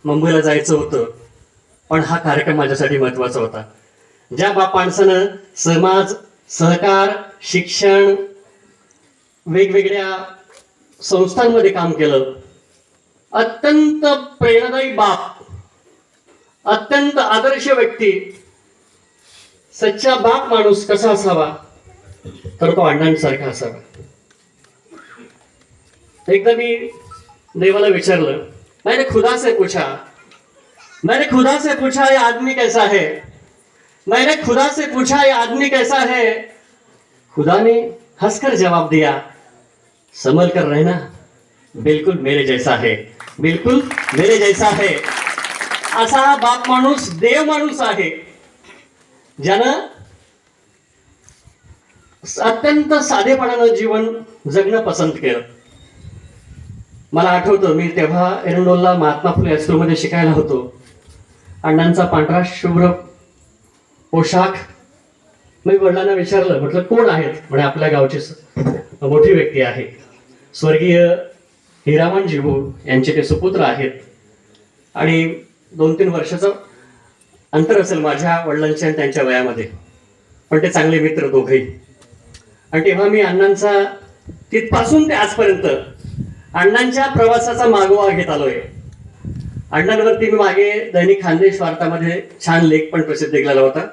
मुंबईला जायचं होतं, पण हा कार्यक्रम माझ्यासाठी महत्त्वाचा होता. ज्या बाप माणसानं समाज, सहकार, शिक्षण, वेगवेगळ्या संस्थांमध्ये काम केलं, अत्यंत प्रेरणादायी बाप, अत्यंत आदर्श व्यक्ती, सच्चा बाप माणूस कसा असावा, तर तो अण्णांसारखा असावा. एकदा मी देवाला विचारलं, मैंने खुदा से पूछा, मैंने खुदा से पूछा ये आदमी कैसा है, मैंने खुदा से पूछा ये आदमी कैसा है. खुदा ने हंसकर जवाब दिया, संभल कर रहना, बिल्कुल मेरे जैसा है, बिल्कुल मेरे जैसा है. असा हा बाप माणूस, देव माणूस आहे, ज्यानं अत्यंत साधेपणानं जीवन जगणं पसंत केलं. मला आठवतं, मी तेव्हा एरंडोलला महात्मा फुले हायस्कूलमध्ये शिकायला होतो. अण्णांचा पांढरा शुभ्र पोशाख. मी वडिलांना विचारलं, म्हटलं कोण आहेत? म्हणजे आपल्या गावची मोठी व्यक्ती आहे, स्वर्गीय हिरामण जीवू यांचे ते सुपुत्र आहेत. आणि 2-3 वर्षाचं अंतर असेल माझ्या वडिलांच्या आणि त्यांच्या वयामध्ये, पण ते चांगले मित्र दोघेही. आणि तेव्हा मी अण्णांचा तिथपासून ते आजपर्यंत अण्णांच्या प्रवासाचा मागोवा घेत आलोय. अण्णांवरती मी मागे दैनिक खानदेश वार्तामध्ये छान लेख पण प्रसिद्ध केलेला होता.